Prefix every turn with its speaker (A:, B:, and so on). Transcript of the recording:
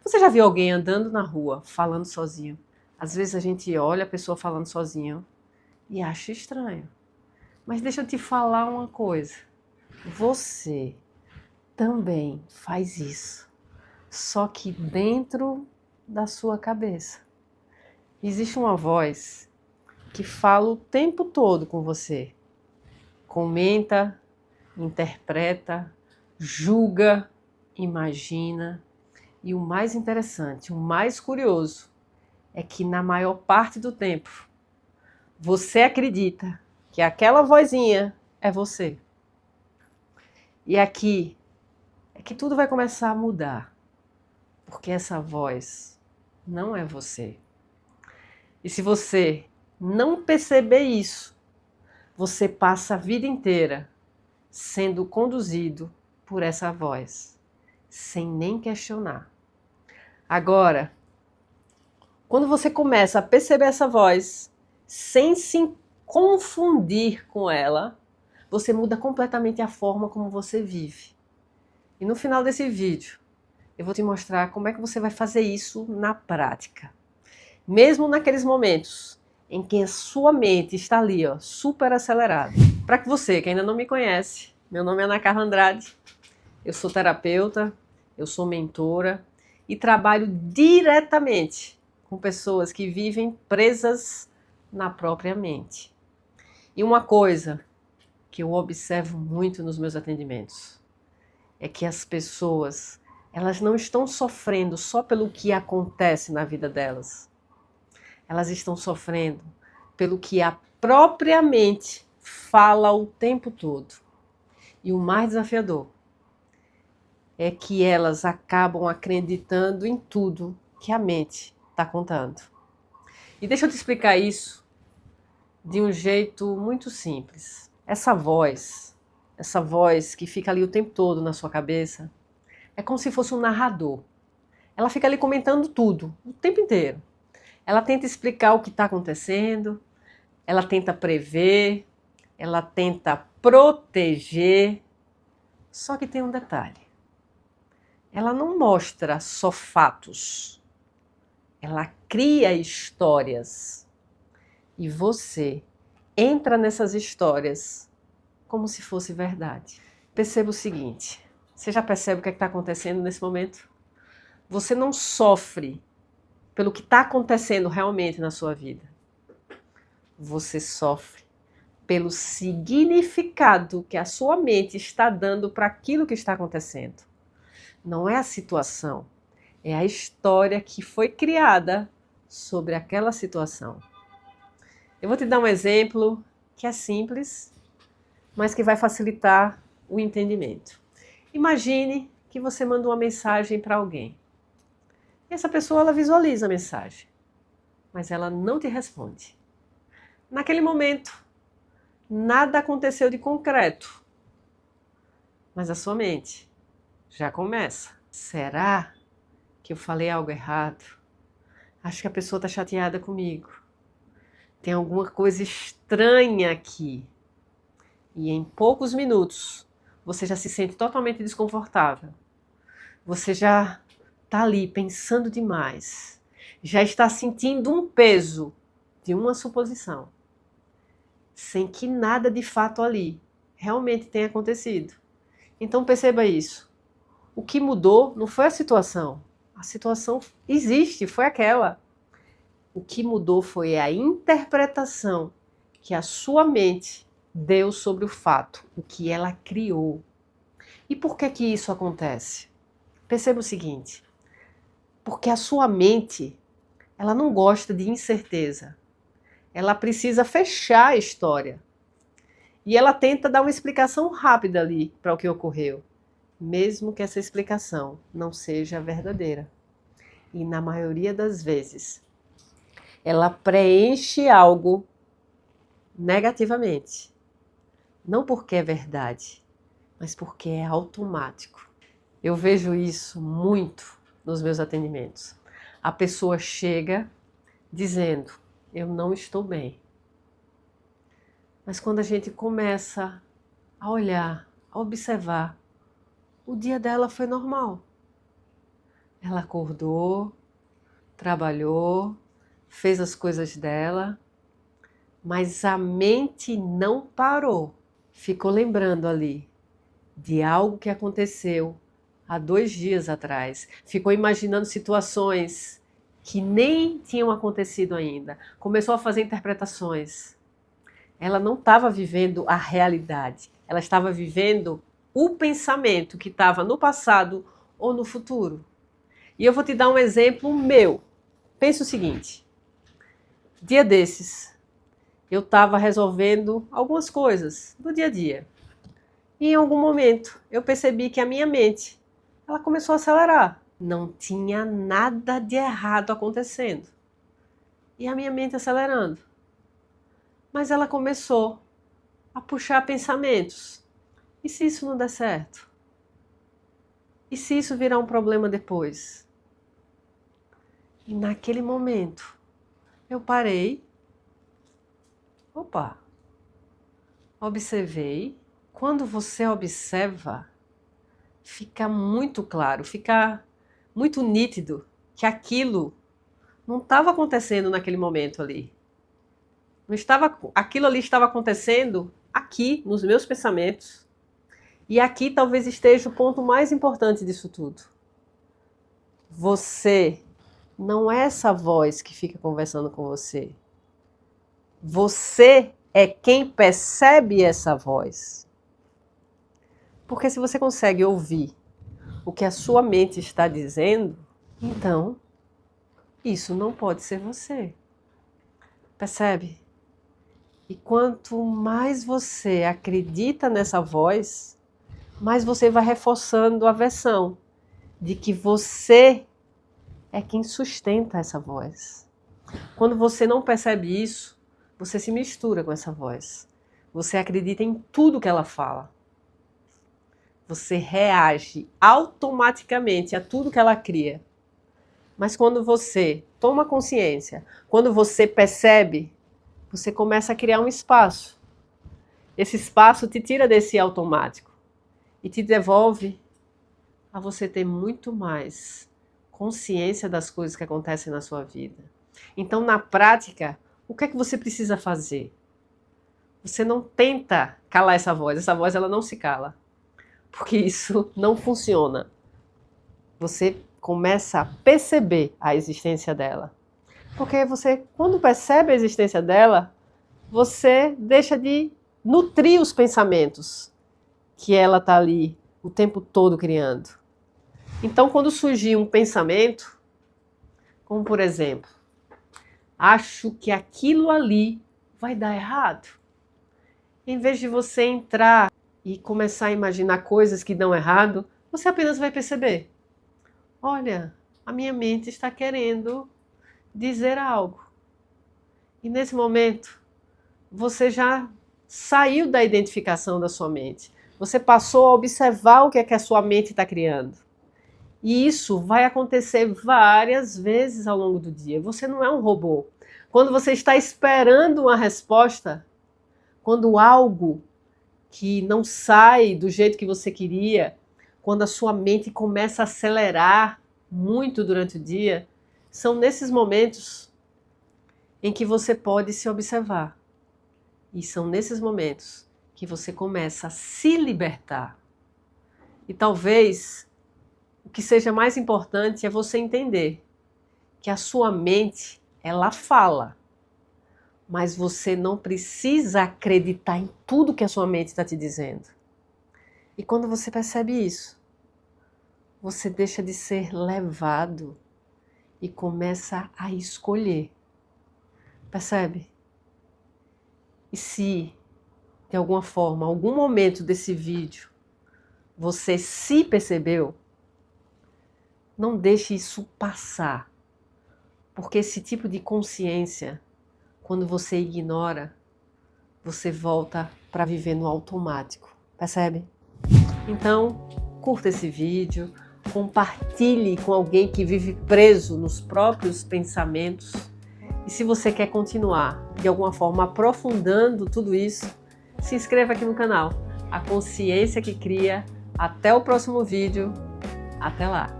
A: Você já viu alguém andando na rua, falando sozinho? Às vezes a gente olha a pessoa falando sozinho e acha estranho. Mas deixa eu te falar uma coisa. Você também faz isso, só que dentro da sua cabeça. Existe uma voz que fala o tempo todo com você. Comenta, interpreta, julga, imagina. E o mais interessante, o mais curioso, é que na maior parte do tempo, você acredita que aquela vozinha é você. E aqui é que tudo vai começar a mudar, porque essa voz não é você. E se você não perceber isso, você passa a vida inteira sendo conduzido por essa voz, sem nem questionar. Agora, quando você começa a perceber essa voz, sem se confundir com ela, você muda completamente a forma como você vive. E no final desse vídeo, eu vou te mostrar como é que você vai fazer isso na prática. Mesmo naqueles momentos em que a sua mente está ali, ó, super acelerada. Para que você que ainda não me conhece, meu nome é Ana Carla Andrade, eu sou terapeuta, eu sou mentora e trabalho diretamente com pessoas que vivem presas na própria mente. E uma coisa que eu observo muito nos meus atendimentos é que as pessoas, elas não estão sofrendo só pelo que acontece na vida delas. Elas estão sofrendo pelo que a própria mente fala o tempo todo. E o mais desafiador é que elas acabam acreditando em tudo que a mente está contando. E deixa eu te explicar isso de um jeito muito simples. Essa voz que fica ali o tempo todo na sua cabeça, é como se fosse um narrador. Ela fica ali comentando tudo, o tempo inteiro. Ela tenta explicar o que está acontecendo, ela tenta prever, ela tenta proteger. Só que tem um detalhe. Ela não mostra só fatos. Ela cria histórias. E você entra nessas histórias como se fosse verdade. Perceba o seguinte. Você já percebe o que está acontecendo nesse momento? Você não sofre pelo que está acontecendo realmente na sua vida. Você sofre pelo significado que a sua mente está dando para aquilo que está acontecendo. Não é a situação, é a história que foi criada sobre aquela situação. Eu vou te dar um exemplo que é simples, mas que vai facilitar o entendimento. Imagine que você manda uma mensagem para alguém. E essa pessoa ela visualiza a mensagem, mas ela não te responde. Naquele momento, nada aconteceu de concreto, mas a sua mente já começa. Será que eu falei algo errado? Acho que a pessoa está chateada comigo. Tem alguma coisa estranha aqui. E em poucos minutos, você já se sente totalmente desconfortável. Você já está ali pensando demais. Já está sentindo um peso de uma suposição. Sem que nada de fato ali realmente tenha acontecido. Então perceba isso. O que mudou não foi a situação. A situação existe, foi aquela. O que mudou foi a interpretação que a sua mente deu sobre o fato, o que ela criou. E por que que isso acontece? Perceba o seguinte, porque a sua mente, ela não gosta de incerteza. Ela precisa fechar a história. E ela tenta dar uma explicação rápida ali para o que ocorreu, mesmo que essa explicação não seja verdadeira. E na maioria das vezes, ela preenche algo negativamente. Não porque é verdade, mas porque é automático. Eu vejo isso muito nos meus atendimentos. A pessoa chega dizendo, eu não estou bem. Mas quando a gente começa a olhar, a observar, o dia dela foi normal. Ela acordou, trabalhou, fez as coisas dela, mas a mente não parou. Ficou lembrando ali de algo que aconteceu há 2 dias atrás. Ficou imaginando situações que nem tinham acontecido ainda. Começou a fazer interpretações. Ela não estava vivendo a realidade. Ela estava vivendo o pensamento que estava no passado ou no futuro. E eu vou te dar um exemplo meu. Pensa o seguinte. Dia desses, eu estava resolvendo algumas coisas do dia a dia. E em algum momento, eu percebi que a minha mente, ela começou a acelerar. Não tinha nada de errado acontecendo. E a minha mente acelerando. Mas ela começou a puxar pensamentos. E se isso não der certo? E se isso virar um problema depois? E naquele momento, eu parei. Opa! Observei. Quando você observa, fica muito claro, fica muito nítido que aquilo não estava acontecendo naquele momento ali. Não estava, aquilo ali estava acontecendo aqui, nos meus pensamentos. E aqui talvez esteja o ponto mais importante disso tudo. Você não é essa voz que fica conversando com você. Você é quem percebe essa voz. Porque se você consegue ouvir o que a sua mente está dizendo, então isso não pode ser você. Percebe? E quanto mais você acredita nessa voz, mais você vai reforçando a versão de que você é quem sustenta essa voz. Quando você não percebe isso, você se mistura com essa voz. Você acredita em tudo que ela fala. Você reage automaticamente a tudo que ela cria. Mas quando você toma consciência, quando você percebe, você começa a criar um espaço. Esse espaço te tira desse automático e te devolve a você ter muito mais consciência das coisas que acontecem na sua vida. Então, na prática, o que é que você precisa fazer? Você não tenta calar essa voz ela não se cala. Porque isso não funciona. Você começa a perceber a existência dela. Porque você, quando percebe a existência dela, você deixa de nutrir os pensamentos que ela está ali o tempo todo criando. Então, quando surgir um pensamento, como por exemplo, acho que aquilo ali vai dar errado, em vez de você entrar e começar a imaginar coisas que dão errado, você apenas vai perceber. Olha, a minha mente está querendo dizer algo. E nesse momento, você já saiu da identificação da sua mente. Você passou a observar o que é que a sua mente está criando. E isso vai acontecer várias vezes ao longo do dia. Você não é um robô. Quando você está esperando uma resposta, quando algo que não sai do jeito que você queria, quando a sua mente começa a acelerar muito durante o dia, são nesses momentos em que você pode se observar. E são nesses momentos que você começa a se libertar. E talvez o que seja mais importante é você entender que a sua mente, ela fala, mas você não precisa acreditar em tudo que a sua mente está te dizendo. E quando você percebe isso, você deixa de ser levado e começa a escolher. Percebe? E se, de alguma forma, algum momento desse vídeo, você se percebeu, não deixe isso passar. Porque esse tipo de consciência, quando você ignora, você volta para viver no automático. Percebe? Então, curta esse vídeo, compartilhe com alguém que vive preso nos próprios pensamentos. E se você quer continuar, de alguma forma, aprofundando tudo isso, se inscreva aqui no canal. A Consciência que Cria. Até o próximo vídeo. Até lá!